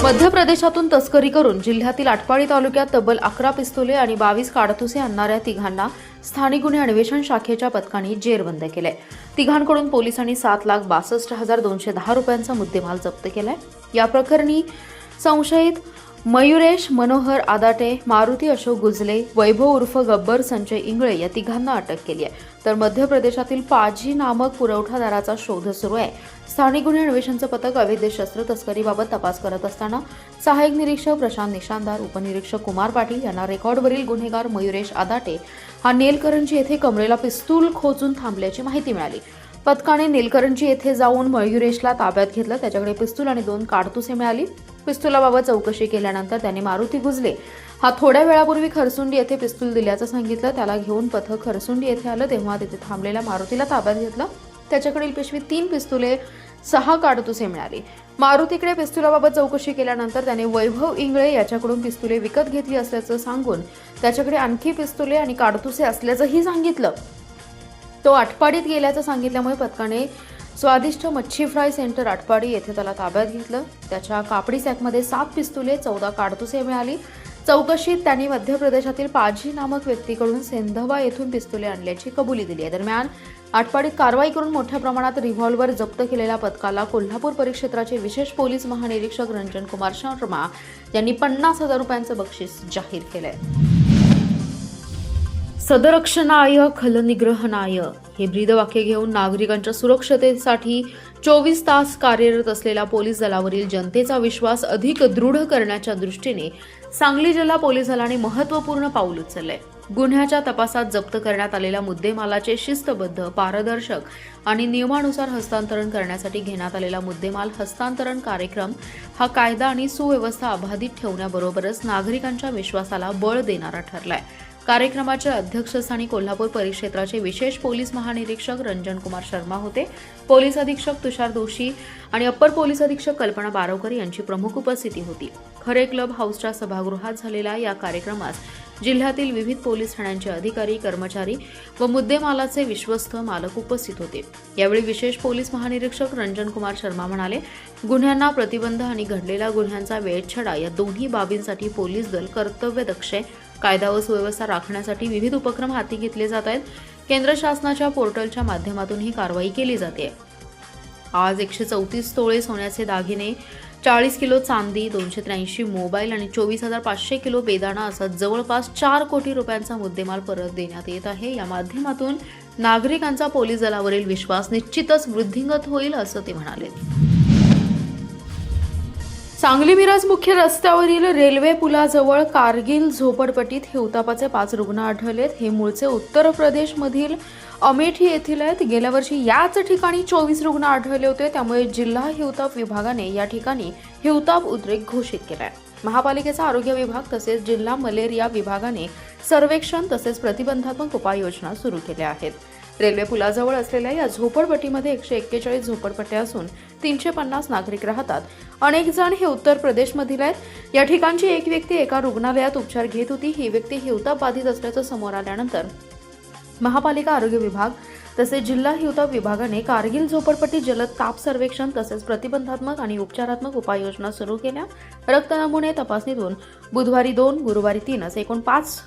मध्य प्रदेशातून तस्करी करून जिल्ह्यातील आटपाडी तालुक्यात तब्बल 11 पिस्तुले आणि 22 काडतुसे आणणाऱ्या तिघांना स्थानिक गुन्हे अन्वेषण शाखेच्या पथकाने जेरबंद केले। तिघांकडून पोलिसांनी 7,62,210 रुपयांचा मुद्देमाल जप्त केलाय। या प्रकरणी संशयित मयुरेश मनोहर आदाटे, मारुती अशोक गुजले, वैभव उर्फ गब्बर संजय इंगळे या तिघांना अटक केली आहे। तर मध्य प्रदेशातील पाजी नामक पुरवठादाराचा शोध सुरू आहे। स्थानिक गुन्हे अन्वेषणचं पथक अवैध शस्त्र तस्करीबाबत तपास करत असताना सहाय्यक निरीक्षक प्रशांत निशानदार, उपनिरीक्षक कुमार पाटील यांना रेकॉर्डवरील गुन्हेगार मयुरेश आदाटे हा नेलकरंजी येथे कमरेला पिस्तूल खोचून थांबल्याची माहिती मिळाली। पथकाने नेलकरंजी येथे जाऊन मयुरेशला ताब्यात घेतलं। त्याच्याकडे पिस्तूल आणि 2 काडतुसे मिळाली। पिस्तुलाबाबत चौकशी केल्यानंतर त्याने मारुती गुजले हा थोड्या वेळापूर्वी खरसुंडी येथे पिस्तूल दिल्याचं सांगितलं। त्याला घेऊन पथक खरसुंडी येथे आलं तेव्हा तिथे थांबलेल्या मारुतीला ताब्यात घेतलं। त्याच्याकडील पिशवीत 3 पिस्तुले 6 काडतुसे मिळाली। मारुतीकडे पिस्तुलाबाबत चौकशी केल्यानंतर त्याने वैभव इंगळे याच्याकडून पिस्तुले विकत घेतली असल्याचं सांगून त्याच्याकडे आणखी पिस्तुले आणि काडतुसे असल्याचंही सांगितलं। तो आटपाडीत गेल्याचं सांगितल्यामुळे पथकाने स्वादिष्ट मच्छी फ्राय सेंटर आटपाडी येथे त्याला ताब्यात घेतलं। त्याच्या कापडी सॅकमध्ये 7 पिस्तुले 14 काडतुसे मिळाली। चौकशीत त्यांनी मध्य प्रदेशातील पाजी नामक व्यक्तीकडून सेंधवा येथून पिस्तुले आणल्याची कबुली दिली आहे। दरम्यान आटपाडीत कारवाई करून मोठ्या प्रमाणात रिव्हॉल्वर जप्त केलेल्या पथकाला कोल्हापूर परिक्षेत्राचे विशेष पोलीस महानिरीक्षक रंजन कुमार शर्मा यांनी 50,000 रुपयांचं बक्षीस जाहीर केलंय। सदरक्षणाय खलनिग्रहणाय हे ब्रीदवाक्य घेऊन नागरिकांच्या सुरक्षतेसाठी 24 तास कार्यरत असलेल्या पोलीस दलावरील जनतेचा विश्वास अधिक दृढ करण्याच्या दृष्टीने सांगली जिल्हा पोलीस दलाने महत्त्वपूर्ण पाऊल उचलले। गुन्ह्याच्या तपासात जप्त करण्यात आलेल्या मुद्देमालाचे शिस्तबद्ध, पारदर्शक आणि नियमानुसार हस्तांतरण करण्यासाठी घेण्यात आलेला मुद्देमाल हस्तांतरण कार्यक्रम हा कायदा आणि सुव्यवस्था अबाधित ठेवण्याबरोबरच नागरिकांच्या विश्वासाला बळ देणारा ठरलाय। कार्यक्रमाच्या अध्यक्षस्थानी कोल्हापूर परिक्षेत्राचे विशेष पोलीस महानिरीक्षक रंजन कुमार शर्मा होते। पोलीस अधीक्षक तुषार दोशी आणि अप्पर पोलीस अधीक्षक कल्पना बारवकर यांची प्रमुख उपस्थिती होती। खरे क्लब हाऊसच्या सभागृहात झालेल्या या कार्यक्रमास जिल्ह्यातील विविध पोलीस ठाण्यांचे अधिकारी, कर्मचारी व मुद्देमालाचे विश्वस्त मालक उपस्थित होते। यावेळी विशेष पोलीस महानिरीक्षक रंजन कुमार शर्मा म्हणाले, गुन्ह्यांना प्रतिबंध आणि घडलेल्या गुन्ह्यांचा वेळछडा या दोन्ही बाबींसाठी पोलीस दल कर्तव्यदक्ष आहे। कायदा व सुव्यवस्था राखण्यासाठी विविध उपक्रम हाती घेतले जात आहेत। केंद्र शासनाच्या पोर्टलच्या माध्यमातून ही कारवाई केली जाते। आज 134 तोळे सोन्याचे दागिने, 40 किलो चांदी, 283 मोबाईल आणि 24,500 किलो बेदाणा असा जवळपास 4 कोटी रुपयांचा मुद्देमाल परत देण्यात येत आहे। या माध्यमातून नागरिकांचा पोलीस दलावरील विश्वास निश्चितच वृद्धिंगत होईल असं ते म्हणाले। सांगली मिरज मुख्य रस्त्यावरील रेल्वे पुलाजवळ कारगिल झोपडपट्टीत हिवतापाचे 5 रुग्ण आढळलेत। हे मूळचे उत्तर प्रदेशमधील अमेठी येथील आहेत। गेल्या वर्षी याच ठिकाणी 24 रुग्ण आढळले होते। त्यामुळे जिल्हा हिवताप विभागाने या ठिकाणी हिवताप उद्रेक घोषित केलाय। महापालिकेचा आरोग्य विभाग तसेच जिल्हा मलेरिया विभागाने सर्वेक्षण तसेच प्रतिबंधात्मक उपाययोजना सुरू केल्या आहेत। रेल्वे पुलाजवळ असलेल्या या झोपडपट्टीमध्ये 141 झोपडपट्ट्या असून 350 नागरिक राहतात। अनेक जण हे उत्तर प्रदेशमधील आहेत। या ठिकाणची एक व्यक्ती एका रुग्णालयात उपचार घेत होती। ही व्यक्ती हिवताप बाधित असल्याचं समोर आल्यानंतर महापालिका आरोग्य विभाग तसेच जिल्हा हिवताप विभागाने कारगिल झोपडपट्टी जलद ताप सर्वेक्षण तसेच प्रतिबंधात्मक आणि उपचारात्मक उपाययोजना सुरू केल्या। रक्त नमुने तपासणीतून बुधवारी 2, गुरुवारी 3 असे एकूण 5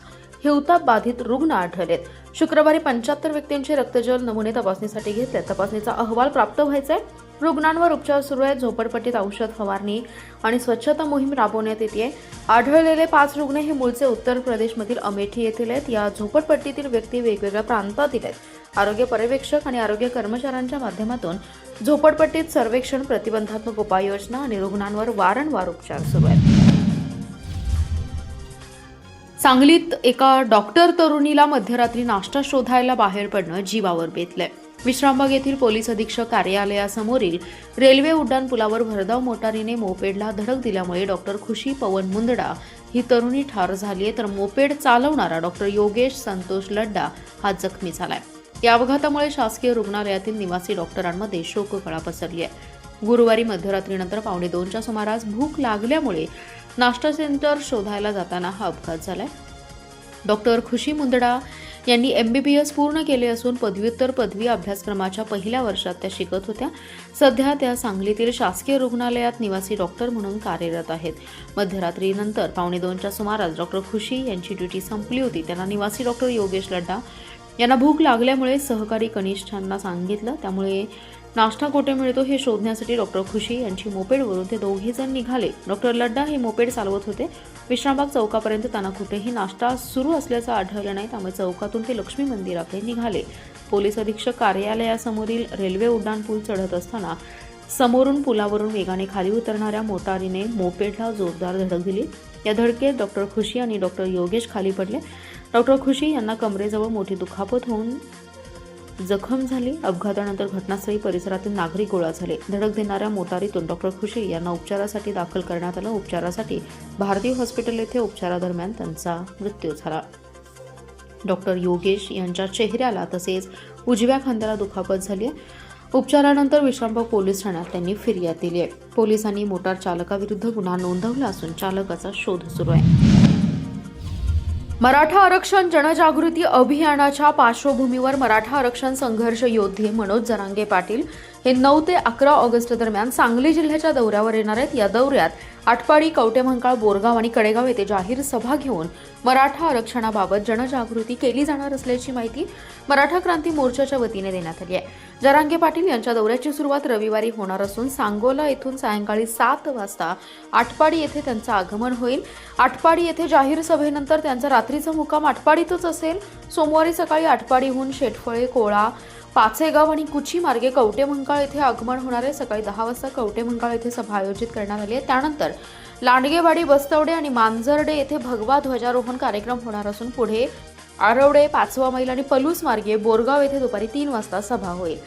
हिवताप बाधित रुग्ण आढळलेत। शुक्रवारी 75 व्यक्तींचे रक्तजल नमुने तपासणीसाठी घेतले। तपासणीचा अहवाल प्राप्त व्हायचा आहे। रुग्णांवर उपचार सुरू आहेत। झोपडपट्टीत औषध फवारणी आणि स्वच्छता मोहीम राबवण्यात येते। आढळलेले 5 रुग्ण हे मूळचे उत्तर प्रदेशमधील अमेठी येथील आहेत। या झोपडपट्टीतील व्यक्ती वेगवेगळ्या प्रांतातील आहेत। आरोग्य पर्यवेक्षक आणि आरोग्य कर्मचाऱ्यांच्या माध्यमातून झोपडपट्टीत सर्वेक्षण, प्रतिबंधात्मक उपाययोजना आणि रुग्णांवर वारंवार उपचार सुरू आहेत। सांगलीत एका डॉक्टर तरुणीला मध्यरात्री नाश्ता शोधायला बाहेर पडणं जीवावर बेतलंय। विश्रामबाग येथील पोलीस अधीक्षक कार्यालयासमोरील रेल्वे उड्डाण पुलावर भरधाव मोटारीने मोपेडला धडक दिल्यामुळे डॉक्टर खुशी पवन मुंदडा ही तरुणी ठार झाली आहे। तर मोपेड चालवणारा डॉक्टर योगेश संतोष लड्डा हा जखमी झालाय। या अपघातामुळे शासकीय रुग्णालयातील निवासी डॉक्टरांमध्ये शोककळा पसरली आहे। गुरुवारी मध्यरात्रीनंतर 1:15च्या सुमारास भूक लागल्यामुळे नाश्ता सेंटर शोधायला जाताना हा अपघात झालाय। डॉक्टर खुशी मुंदडा यांनी MBBS पूर्ण केले असून पदव्युत्तर पदवी अभ्यासक्रमाच्या पहिल्या वर्षात त्या शिकत होत्या. सध्या त्या सांगलीतील शासकीय रुग्णालयात निवासी डॉक्टर म्हणून कार्यरत आहेत. मध्यरात्रीनंतर 1:15च्या सुमारास डॉक्टर खुशी यांची ड्युटी संपली होती. त्यांना निवासी डॉक्टर योगेश लड्डा यांना भूक लागल्यामुळे सहकारी कनिष्ठांना सांगितलं. त्यामुळे नाश्ता कुठे मिळतो हे शोधण्यासाठी डॉक्टर खुशी यांची मोपेडवरून ते दोघे जण निघाले. डॉक्टर लड्डा हे मोपेड चालवत होते. विश्रामबाग चौकापर्यंत त्यांना कुठेही नाश्ता सुरू असल्याचं आढळलं नाही. त्यामुळे चौकातून ते लक्ष्मी मंदिराकडे निघाले. पोलीस अधीक्षक कार्यालयासमोरील रेल्वे उड्डाणपूल चढत असताना समोरून पुलावरून वेगाने खाली उतरणाऱ्या मोटारीने मोपेडला जोरदार धडक दिली. या धडकेत डॉक्टर खुशी आणि डॉक्टर योगेश खाली पडले. डॉक्टर खुशी यांना कमरेजवळ मोठी दुखापत होऊन जखम झाली. अपघातानंतर घटनास्थळी परिसरातील नागरिक गोळा झाले. धडक देणाऱ्या मोटारीतून डॉक्टर खुशी यांना उपचारासाठी दाखल करण्यात आलं. उपचारासाठी भारतीय हॉस्पिटल येथे उपचारादरम्यान त्यांचा मृत्यू झाला. डॉक्टर योगेश यांच्या चेहऱ्याला तसेच उजव्या खांद्याला दुखापत झाली आहे. उपचारानंतर विश्रामबाग पोलीस ठाण्यात त्यांनी फिर्याद दिली आहे. पोलिसांनी मोटार चालकाविरुद्ध गुन्हा नोंदवला असून चालकाचा शोध सुरू आहे. मराठा आरक्षण जनजागृती अभियानाच्या पार्श्वभूमीवर मराठा आरक्षण संघर्ष योद्धे मनोज जरांगे पाटील हे 9 ते 11 ऑगस्ट दरम्यान सांगली जिल्ह्याच्या दौऱ्यावर येणार आहेत. या दौऱ्यात आटपाडी, कवटेमहांकाळ, बोरगाव आणि कडेगाव येथे जाहीर सभा घेऊन मराठा आरक्षणाबाबत जनजागृती केली जाणार असल्याची माहिती मराठा क्रांती मोर्चाच्या वतीने देण्यात आली आहे. जरांगे पाटील यांच्या दौऱ्याची सुरुवात रविवारी होणार असून सांगोला येथून सायंकाळी 7 वाजता आटपाडी येथे त्यांचं आगमन होईल. आटपाडी येथे जाहीर सभेनंतर त्यांचा रात्रीचा मुक्काम आटपाडीतच असेल. सोमवारी सकाळी आटपाडीहून शेटफळे, कोळा, पाचेगाव आणि कुची मार्गे कवटेमहांकाळ येथे आगमन होणार आहे. सकाळी 10 वाजता कवटेमहांकाळ येथे सभा आयोजित करण्यात आली आहे. त्यानंतर लांडगेवाडी, बस्तवडे आणि मांजर्डे येथे भगवा ध्वजारोहण कार्यक्रम होणार असून पुढे आरवडे, 5वा मैल आणि पलूस मार्गे बोरगाव येथे दुपारी 3 वाजता सभा होईल.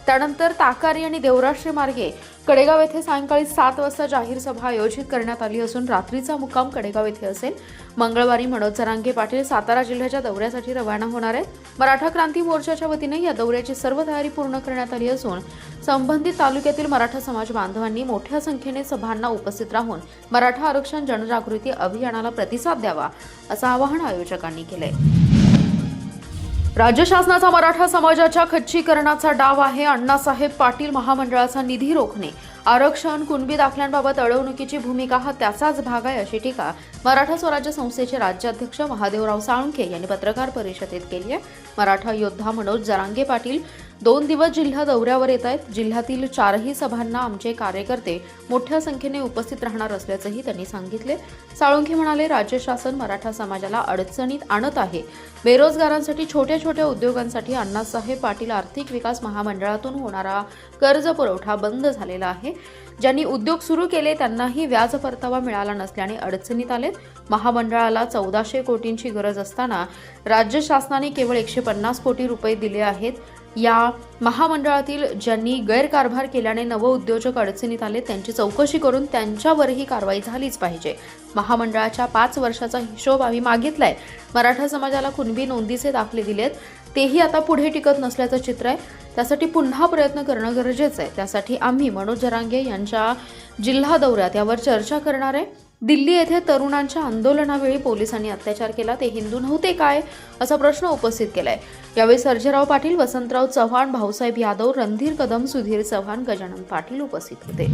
त्यानंतर ताकारी आणि देवराष्ट्रे मार्गे कडेगाव येथे सायंकाळी 7 वाजता जाहीर सभा आयोजित करण्यात आली असून रात्रीचा मुक्काम कडेगाव येथे असेल. मंगळवारी मनोज जरांगे पाटील सातारा जिल्ह्याच्या दौऱ्यासाठी रवाना होणार आहेत. मराठा क्रांती मोर्चाच्या वतीने या दौऱ्याची सर्व तयारी पूर्ण करण्यात आली असून संबंधित तालुक्यातील मराठा समाज बांधवांनी मोठ्या संख्येने सभांना उपस्थित राहून मराठा आरक्षण जनजागृती अभियानाला प्रतिसाद द्यावा असं आवाहन आयोजकांनी केलंय. राज्य शासनाचा मराठा समाजाच्या खच्चीकरणाचा डाव आहे. अण्णासाहेब पाटील महामंडळाचा निधी रोखणे, आरक्षण, कुणबी दाखल्यांबाबत अडवणुकीची भूमिका हा त्याचाच भाग आहे अशी टीका मराठा स्वराज्य संस्थेचे राज्याध्यक्ष महादेवराव साळुंखे यांनी पत्रकार परिषदेत केली आहे. मराठा योद्धा मनोज जरांगे पाटील 2 दिवस जिल्हा दौऱ्यावर येत आहेत. जिल्ह्यातील 4ही सभांना आमचे कार्यकर्ते मोठ्या संख्येने उपस्थित राहणार असल्याचंही त्यांनी सांगितले. साळुंखे म्हणाले, राज्य शासन मराठा समाजाला अडचणीत आणत आहे. बेरोजगारांसाठी, छोट्या छोट्या उद्योगांसाठी अण्णासाहेब पाटील आर्थिक विकास महामंडळातून होणारा कर्ज पुरवठा बंद झालेला आहे. ज्यांनी उद्योग सुरू केले त्यांनाही व्याज परतावा मिळाला नसल्याने अडचणीत आलेत. महामंडळाला 1400 कोटींची गरज असताना राज्य शासनाने केवळ 150 कोटी रुपये दिले आहेत. या महामंडळातील ज्यांनी गैरकारभार केल्याने नवउद्योजक अडचणीत आले त्यांची चौकशी करून त्यांच्यावरही कारवाई झालीच पाहिजे. महामंडळाच्या 5 वर्षाचा हिशोब आम्ही मागितलाय. मराठा समाजाला कुणबी नोंदीचे दाखले दिलेत, तेही आता पुढे टिकत नसल्याचं चित्र आहे. त्यासाठी पुन्हा प्रयत्न करणं गरजेचं आहे. त्यासाठी आम्ही मनोज जरांगे यांच्या जिल्हा दौऱ्यात यावर चर्चा करणार आहे. दिल्ली येथे तरुणांच्या आंदोलनावेळी पोलिसांनी अत्याचार केला, ते हिंदू नव्हते काय असा प्रश्न उपस्थित केलाय. यावेळी सर्जेराव पाटील, वसंतराव चव्हाण, भाऊसाहेब यादव, रणधीर कदम, सुधीर चव्हाण, गजानन पाटील उपस्थित होते.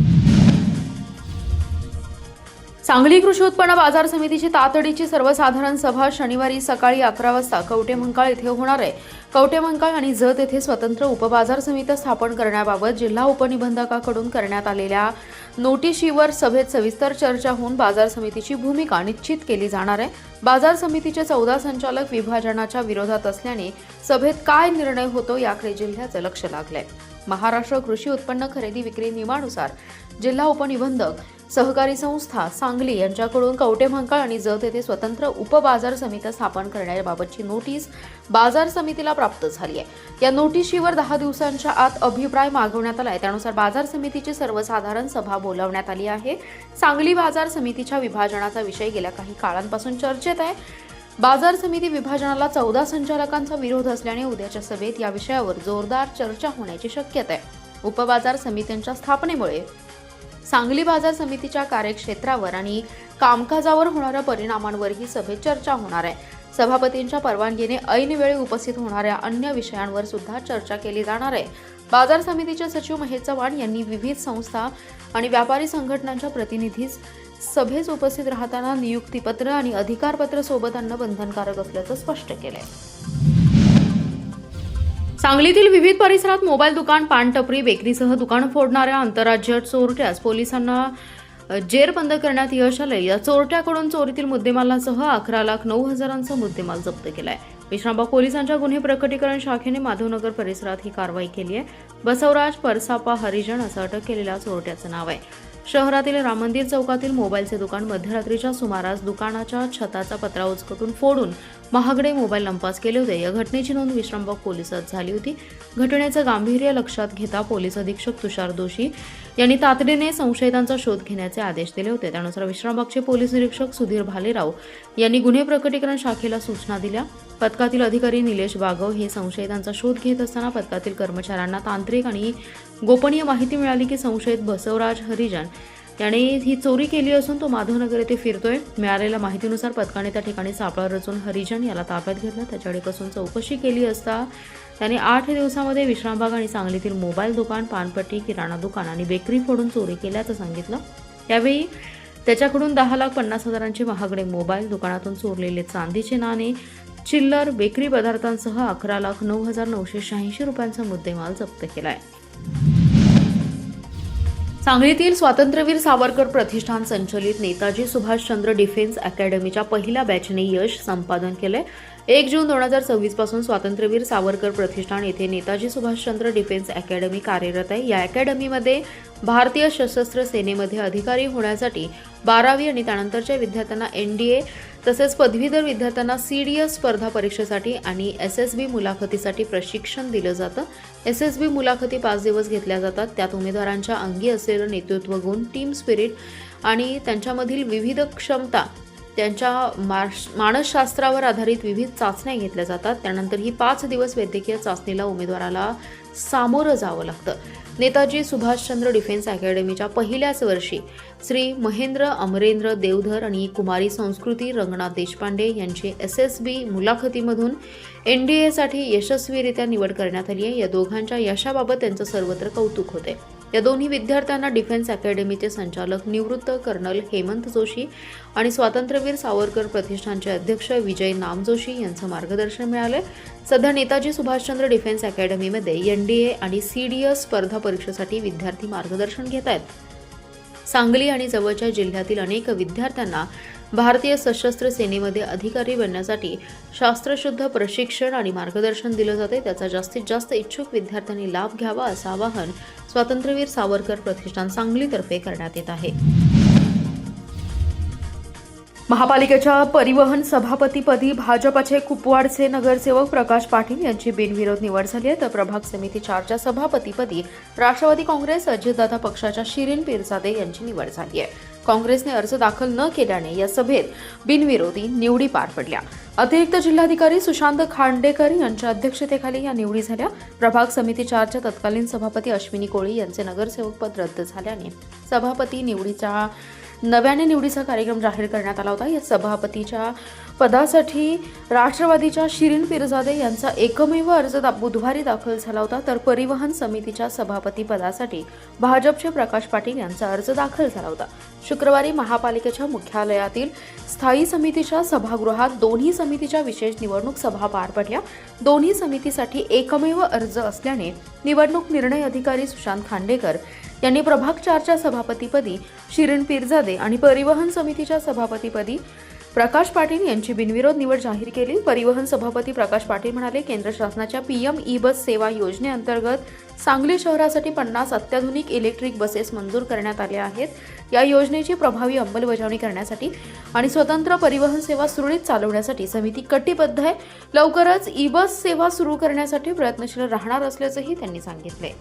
सांगली कृषी उत्पन्न बाजार समितीची तातडीची सर्वसाधारण सभा शनिवारी सकाळी 11 वाजता कवटेमहांकाळ येथे होणार आहे. कवटेमहांकाळ आणि जत येथे स्वतंत्र उपबाजार समिती स्थापन करण्याबाबत जिल्हा उपनिबंधकाकडून करण्यात आलेल्या नोटिशीवर सभेत सविस्तर चर्चा होऊन बाजार समितीची भूमिका निश्चित केली जाणार आहे. बाजार समितीचे 14 संचालक विभाजनाच्या विरोधात असल्याने सभेत काय निर्णय होतो याकडे जिल्ह्याचं लक्ष लागलंय. महाराष्ट्र कृषी उत्पन्न खरेदी विक्री नियमानुसार जिल्हा उपनिबंधक सहकारी संस्था सांगली यांच्याकडून कवटेमहांकाळ आणि जत येथे स्वतंत्र उपबाजार समित्या स्थापन करण्याबाबतची नोटीस बाजार समितीला प्राप्त झाली आहे. या नोटिशीवर 10 दिवसांच्या आत अभिप्राय मागवण्यात आलाय. त्यानुसार बाजार समितीची सर्वसाधारण सभा बोलावण्यात आली आहे. सांगली बाजार समितीच्या विभाजनाचा विषय गेल्या काही काळांपासून चर्चेत आहे. बाजार समिती विभाजनाला 14 संचालकांचा विरोध असल्याने उद्याच्या सभेत या विषयावर जोरदार चर्चा होण्याची शक्यता आहे. उपबाजार समित्यांच्या स्थापनेमुळे सांगली बाजार समितीच्या कार्यक्षेत्रावर आणि कामकाजावर होणाऱ्या परिणामांवरही सभेत चर्चा होणार आहे. सभापतींच्या परवानगीने ऐनवेळी उपस्थित होणाऱ्या अन्य विषयांवर सुद्धा चर्चा केली जाणार आहे। बाजार समितीचे सचिव महेश चव्हाण यांनी विविध संस्था आणि व्यापारी संघटनांच्या प्रतिनिधीस सभेस उपस्थित राहताना नियुक्तीपत्र आणि अधिकारपत्र सोबत आणणं बंधनकारक असल्याचं स्पष्ट केलंय। सांगलीतील विविध परिसरात मोबाईल दुकान, पान टपरी, बेकरीसह दुकान फोडणाऱ्या आंतरराज्य चोरट्यास पोलिसांना जेरबंद करण्यात यश आले। या चोरट्याकडून चोरीतील मुद्देमालासह 11,09,000चा मुद्देमाल जप्त केलाय। विश्रामबाग पोलिसांच्या गुन्हे प्रकटीकरण शाखेने माधवनगर परिसरात ही कारवाई केली आहे। बसवराज परसापा हरिजन असं अटक केलेल्या चोरट्याचं नाव आहे। शहरातील राम मंदिर चौकातील मोबाईलचे दुकान मध्यरात्रीच्या सुमारास दुकानाच्या छताचा पत्रा उचकटून फोडून महागडे मोबाईल लंपास केले होते। या घटनेची नोंद विश्रामबाग पोलिसात झाली होती। घटनेचं गांभीर्य लक्षात घेता पोलीस अधीक्षक तुषार दोशी यांनी तातडीने संशयितांचा शोध घेण्याचे आदेश दिले होते। त्यानुसार विश्रामबागचे पोलीस निरीक्षक सुधीर भालेराव यांनी गुन्हे प्रकटीकरण शाखेला सूचना दिल्या। पथकातील अधिकारी निलेश बागव हे संशयितांचा शोध घेत असताना पथकातील कर्मचाऱ्यांना तांत्रिक आणि गोपनीय माहिती मिळाली की संशयित बसवराज हरिजन याने ही चोरी केली असून तो माधवनगर येथे फिरतोय। मिळालेल्या माहितीनुसार पथकाने त्या ठिकाणी सापळा रचून हरिजन याला ताब्यात घेतलं। त्याच्याकडे कसून चौकशी केली असता त्याने 8 दिवसांमध्ये विश्रामबाग आणि सांगलीतील मोबाईल दुकान, पानपट्टी, किराणा दुकान आणि बेकरी फोडून चोरी केल्याचं सांगितलं। यावेळी त्याच्याकडून 10,50,000चे महागडे मोबाईल, दुकानातून चोरलेले चांदीचे नाणे, चिल्लर, बेकरी पदार्थांसह 11,09,986 रुपयांचा मुद्देमाल जप्त केलाय। सांगलीतील स्वातंत्र्यवीर सावरकर प्रतिष्ठान संचलित नेताजी सुभाषचंद्र डिफेन्स अकॅडमीच्या पहिल्या बॅचने यश संपादन केले। 1 जून 2026 पासून स्वातंत्र्यवीर सावरकर प्रतिष्ठान येथे नेताजी सुभाषचंद्र डिफेन्स अकॅडमी कार्यरत आहे। या अकॅडमीमध्ये भारतीय सशस्त्र सेनेमध्ये अधिकारी होण्यासाठी 12वी आणि त्यानंतरच्या विद्यार्थ्यांना NDA तसेच पदवीधर विद्यार्थ्यांना CDS स्पर्धा परीक्षेसाठी आणि SSB मुलाखतीसाठी प्रशिक्षण दिलं जातं। SSB मुलाखती 5 दिवस घेतल्या जातात। त्यात उमेदवारांच्या अंगी असलेलं नेतृत्व गुण, टीम स्पिरिट आणि त्यांच्यामधील विविध क्षमता, त्यांच्या मानसशास्त्रावर आधारित विविध चाचण्या घेतल्या जातात। त्यानंतर ही 5 दिवस वैद्यकीय चाचणीला उमेदवाराला सामोरं जावं लागतं। नेताजी सुभाषचंद्र डिफेन्स अकॅडमीच्या पहिल्याच वर्षी श्री महेंद्र अमरेंद्र देवधर आणि कुमारी संस्कृती रंगनाथ देशपांडे यांची SSB मुलाखतीमधून NDAसाठी यशस्वीरित्या निवड करण्यात आली आहे। या दोघांच्या यशाबाबत त्यांचं सर्वत्र कौतुक होते। या दोन्ही विद्यार्थ्यांना डिफेन्स अकॅडमीचे संचालक निवृत्त कर्नल हेमंत जोशी आणि स्वातंत्र्यवीर सावरकर प्रतिष्ठानचे अध्यक्ष विजय नामजोशी यांचं मार्गदर्शन मिळाले। सध्या नेताजी सुभाषचंद्र डिफेन्स अकॅडमीमध्ये NDA आणि CDS स्पर्धा परीक्षेसाठी विद्यार्थी मार्गदर्शन घेत आहेत। सांगली आणि जवळच्या जिल्ह्यातील अनेक विद्यार्थ्यांना भारतीय सशस्त्र सेनेमध्ये अधिकारी बनण्यासाठी शास्त्रशुद्ध प्रशिक्षण आणि मार्गदर्शन दिलं जाते। त्याचा जास्तीत जास्त इच्छुक विद्यार्थ्यांनी लाभ घ्यावा असं आवाहन स्वातंत्र्यवीर सावरकर प्रतिष्ठान सांगलीतर्फे करण्यात येत आहे। महापालिकेच्या परिवहन सभापतीपदी भाजपचे कुपवाडचे नगरसेवक प्रकाश पाटील यांची बिनविरोध निवड झाली आहे, तर प्रभाग समिती 4च्या सभापतीपदी राष्ट्रवादी काँग्रेस अजितदादा पक्षाच्या शिरीन पिरजादे यांची निवड झाली आहे। काँग्रेसने अर्ज दाखल न केल्याने या सभेत बिनविरोधी निवडी पार पडल्या। अतिरिक्त जिल्हाधिकारी सुशांत खांडेकर यांच्या अध्यक्षतेखाली या निवडी झाल्या। प्रभाग समिती 4च्या तत्कालीन सभापती अश्विनी कोळी यांचे नगरसेवकपद रद्द झाल्याने सभापती निवडीचा नव्याने निवडीचा कार्यक्रम जाहीर करण्यात आला होता। या सभापतीच्या पदासाठी राष्ट्रवादीच्या शिरीन पिरजादे यांचा एकमेव अर्ज बुधवारी दाखल झाला होता, तर परिवहन समितीच्या सभापती पदासाठी भाजपचे प्रकाश पाटील यांचा अर्ज दाखल झाला होता। शुक्रवारी महापालिकेच्या मुख्यालयातील स्थायी समितीच्या सभागृहात दोन्ही समितीच्या विशेष निवडणूक सभा पार पडल्या। दोन्ही समितीसाठी एकमेव अर्ज असल्याने निवडणूक निर्णय अधिकारी सुशांत खांडेकर यांनी प्रभाग 4च्या सभापतीपदी शिरीन पिरजादे आणि परिवहन समितीच्या सभापतीपदी प्रकाश पाटील यांची बिनविरोध निवड जाहीर केली। परिवहन सभापती प्रकाश पाटील म्हणाले, केंद्र शासनाच्या PM ई-बस सेवा योजनेअंतर्गत सांगली शहरासाठी 50 अत्याधुनिक इलेक्ट्रिक बसेस मंजूर करण्यात आल्या आहेत। या योजनेची प्रभावी अंमलबजावणी करण्यासाठी आणि स्वतंत्र परिवहन सेवा सुरळीत चालवण्यासाठी समिती कटिबद्ध आहे। लवकरच ई-बस सेवा सुरू करण्यासाठी प्रयत्नशील राहणार असल्याचंही त्यांनी सांगितले।